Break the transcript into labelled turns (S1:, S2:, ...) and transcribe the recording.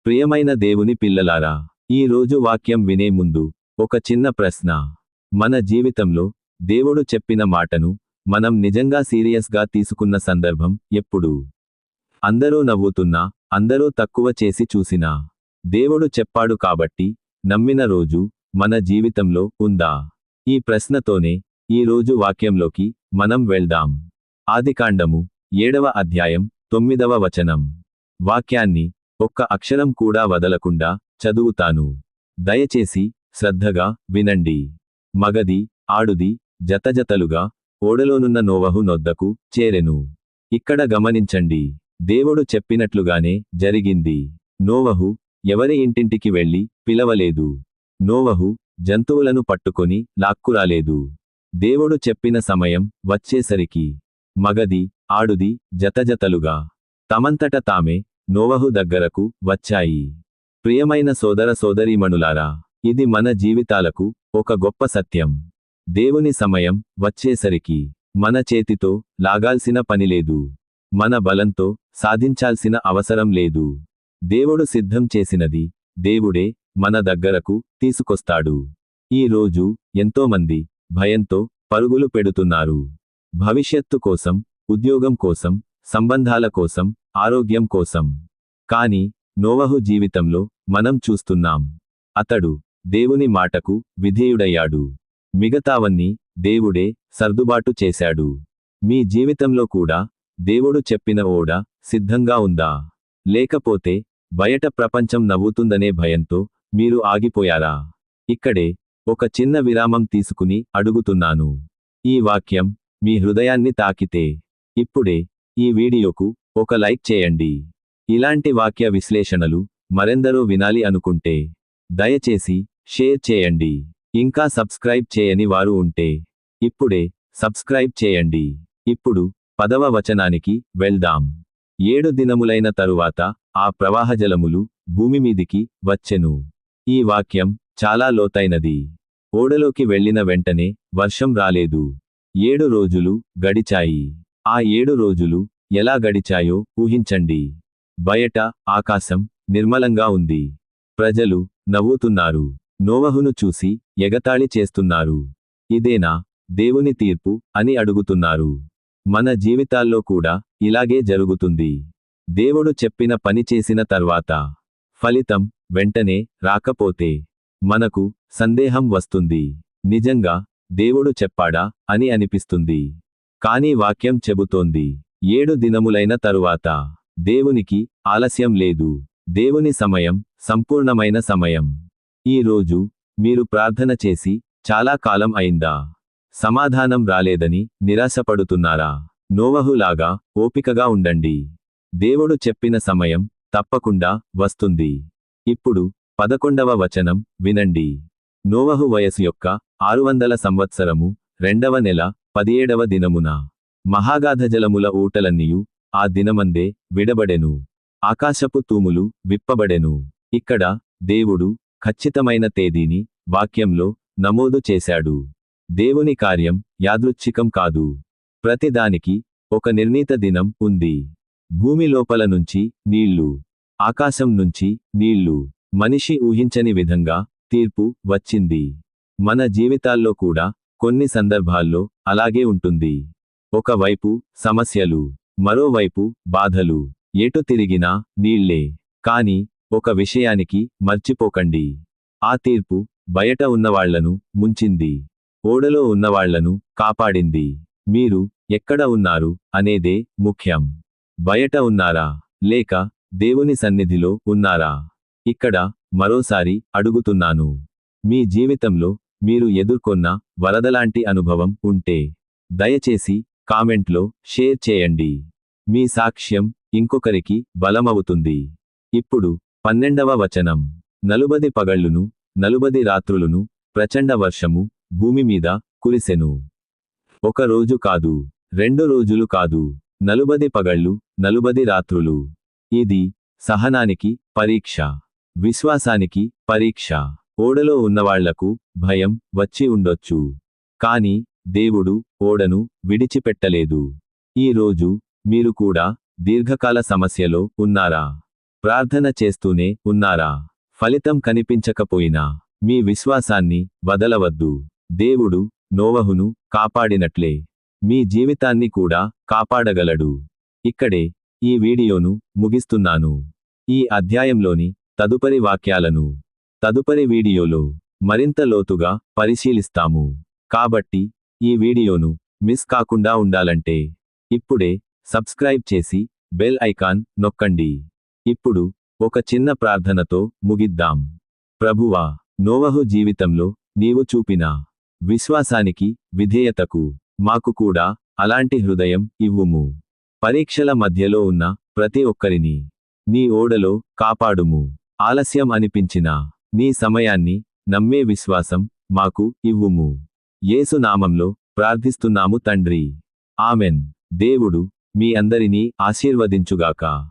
S1: ప్రియమైన దేవుని పిల్లలారా, ఈ రోజు వాక్యం వినే ముందు ఒక చిన్న ప్రశ్న. మన జీవితంలో దేవుడు చెప్పిన మాటను మనం నిజంగా సీరియస్గా తీసుకున్న సందర్భం ఎప్పుడు? అందరూ నవ్వుతున్నా, అందరూ తక్కువ చేసి చూసినా, దేవుడు చెప్పాడు కాబట్టి నమ్మిన రోజు మన జీవితంలో ఉందా? ఈ ప్రశ్నతోనే ఈ రోజు వాక్యంలోకి మనం వెళ్దాం. ఆదికాండము 7వ అధ్యాయం 9వ వచనం. వాక్యాన్ని ఒక్క అక్షరం కూడా వదలకుండా చదువుతాను. దయచేసి శ్రద్ధగా వినండి. మగది ఆడుది జతజతలుగా ఓడలోనున్న నోవహు నొద్దకు చేరెను. ఇక్కడ గమనించండి, దేవుడు చెప్పినట్లుగానే జరిగింది. నోవహు ఎవరి ఇంటింటికి వెళ్ళి పిలవలేదు. నోవహు జంతువులను పట్టుకొని లాక్కురాలేదు. దేవుడు చెప్పిన సమయం వచ్చేసరికి మగది ఆడుది జతజతలుగా తమంతట తామే నోవహు దగ్గరకు వచ్చాయి. ప్రియమైన సోదర సోదరీమణులారా, ఇది మన జీవితాలకు ఒక గొప్ప సత్యం. దేవుని సమయం వచ్చేసరికి మన చేతితో లాగాల్సిన పనిలేదు. మన బలంతో సాధించాల్సిన అవసరం లేదు. దేవుడు సిద్ధం చేసినది దేవుడే మన దగ్గరకు తీసుకొస్తాడు. ఈ రోజు ఎంతోమంది భయంతో పరుగులు పెడుతున్నారు. భవిష్యత్తు కోసం, ఉద్యోగం కోసం, సంబంధాల కోసం, ఆరోగ్యం కోసం. కానీ నోవహు జీవితంలో మనం చూస్తున్నాం, అతడు దేవుని మాటకు విధేయుడయ్యాడు. మిగతావన్నీ దేవుడే సర్దుబాటు చేశాడు. మీ జీవితంలో కూడా దేవుడు చెప్పిన ఓడ సిద్ధంగా ఉందా? లేకపోతే బయట ప్రపంచం నవ్వుతుందనే భయంతో మీరు ఆగిపోయారా? ఇక్కడే ఒక చిన్న విరామం తీసుకుని అడుగుతున్నాను. ఈ వాక్యం మీ హృదయాన్ని తాకితే ఇప్పుడే ఈ వీడియోకు ఒక లైక్ చేయండి. ఇలాంటి వాక్య విశ్లేషణలు మరెందరో వినాలి అనుకుంటే దయచేసి షేర్ చేయండి. ఇంకా సబ్స్క్రైబ్ చేయని వారు ఉంటే ఇప్పుడే సబ్స్క్రైబ్ చేయండి. ఇప్పుడు 10వ వచనానికి వెళ్దాం. 7 దినములైన తరువాత ఆ ప్రవాహజలములు భూమిమీదికి వచ్చెను. ఈ వాక్యం చాలా లోతైనది. ఓడలోకి వెళ్ళిన వెంటనే వర్షం రాలేదు. 7 రోజులు గడిచాయి. ఆ 7 రోజులు ఎలా గడిచాయో ఊహించండి. బయట ఆకాశం నిర్మలంగా ఉంది. ప్రజలు నవ్వుతున్నారు. నోవహును చూసి ఎగతాళి చేస్తున్నారు. ఇదేనా దేవుని తీర్పు అని అడుగుతున్నారు. మన జీవితాల్లో కూడా ఇలాగే జరుగుతుంది. దేవుడు చెప్పిన పని చేసిన తర్వాత ఫలితం వెంటనే రాకపోతే మనకు సందేహం వస్తుంది. నిజంగా దేవుడు చెప్పాడా అని అనిపిస్తుంది. కానీ వాక్యం చెబుతోంది, 7 దినములైన తరువాత. దేవునికి ఆలస్యం లేదు. దేవుని సమయం సంపూర్ణమైన సమయం. ఈ రోజు మీరు ప్రార్థన చేసి చాలా కాలం అయిందా? సమాధానం రాలేదని నిరాశపడుతున్నారా? నోవహులాగా ఓపికగా ఉండండి. దేవుడు చెప్పిన సమయం తప్పకుండా వస్తుంది. ఇప్పుడు 11వ వచనం వినండి. నోవహు వయసు యొక్క 600 సంవత్సరము 2వ నెల 17వ దినమున మహాగాధజలముల ఊటలన్నీయు ఆ దినమందే విడబడెను. ఆకాశపు తూములు విప్పబడెను. ఇక్కడ దేవుడు ఖచ్చితమైన తేదీని వాక్యంలో నమోదు చేశాడు. దేవుని కార్యం యాదృచ్ఛికం కాదు. ప్రతిదానికి ఒక నిర్ణీత దినం ఉంది. భూమి లోపల నుంచి నీళ్లు, ఆకాశం నుంచి నీళ్లు. మనిషి ఊహించని విధంగా తీర్పు వచ్చింది. మన జీవితాల్లో కూడా కొన్ని సందర్భాల్లో అలాగే ఉంటుంది. ఒకవైపు సమస్యలు, మరోవైపు బాధలు. ఎటు తిరిగినా నీళ్లే. కానీ ఒక విషయానికి మర్చిపోకండి, ఆ తీర్పు బయట ఉన్నవాళ్లను ముంచింది, ఓడలో ఉన్నవాళ్లను కాపాడింది. మీరు ఎక్కడ ఉన్నారు అనేదే ముఖ్యం. బయట ఉన్నారా, లేక దేవుని సన్నిధిలో ఉన్నారా? ఇక్కడ మరోసారి అడుగుతున్నాను, మీ జీవితంలో మీరు ఎదుర్కొన్న వరదలాంటి అనుభవం ఉంటే దయచేసి కామెంట్లో షేర్ చేయండి. మీ సాక్ష్యం ఇంకొకరికి బలమవుతుంది. ఇప్పుడు 12వ వచనం. 40 పగళ్లును 40 రాత్రులును ప్రచండ వర్షము భూమి మీద కురిసెను. ఒక రోజు కాదు, 2 రోజులు కాదు, 40 పగళ్ళు 40 రాత్రులు. ఇది సహనానికి పరీక్ష, విశ్వాసానికి పరీక్ష. ఓడలో ఉన్నవాళ్లకు భయం వచ్చి ఉండొచ్చు, కానీ దేవుడు ఓడను విడిచిపెట్టలేదు. ఈ రోజు మీరు కూడా దీర్ఘకాల సమస్యలో ఉన్నారా? ప్రార్థన చేస్తూనే ఉన్నారా? ఫలితం కనిపించకపోయినా మీ విశ్వాసాన్ని వదలవద్దు. దేవుడు నోవహును కాపాడినట్లే మీ జీవితాన్ని కూడా కాపాడగలడు. ఇక్కడే ఈ వీడియోను ముగిస్తున్నాను. ఈ అధ్యాయంలోని తదుపరి వాక్యాలను తదుపరి వీడియోలో మరింత లోతుగా పరిశీలిస్తాము. కాబట్టి ఈ వీడియోను మిస్ కాకుండా ఉండాలంటే ఇప్పుడే సబ్స్క్రైబ్ చేసి బెల్ ఐకాన్ నొక్కండి. ఇప్పుడు ఒక చిన్న ప్రార్థనతో ముగిద్దాం. ప్రభువా, నోవహు జీవితంలో నీవు చూపిన విశ్వాసానికి, విధేయతకు మాకు కూడా అలాంటి హృదయం ఇవ్వుము. పరీక్షల మధ్యలో ఉన్న ప్రతి ఒక్కరిని నీ ఓడలో కాపాడుము. ఆలస్యం అనిపించినా నీ సమయాన్ని నమ్మే విశ్వాసం మాకు ఇవ్వుము. యేసు నామంలో ప్రార్థిస్తున్నాము తండ్రి. ఆమెన్. దేవుడు మీ అందరినీ ఆశీర్వదించుగాక.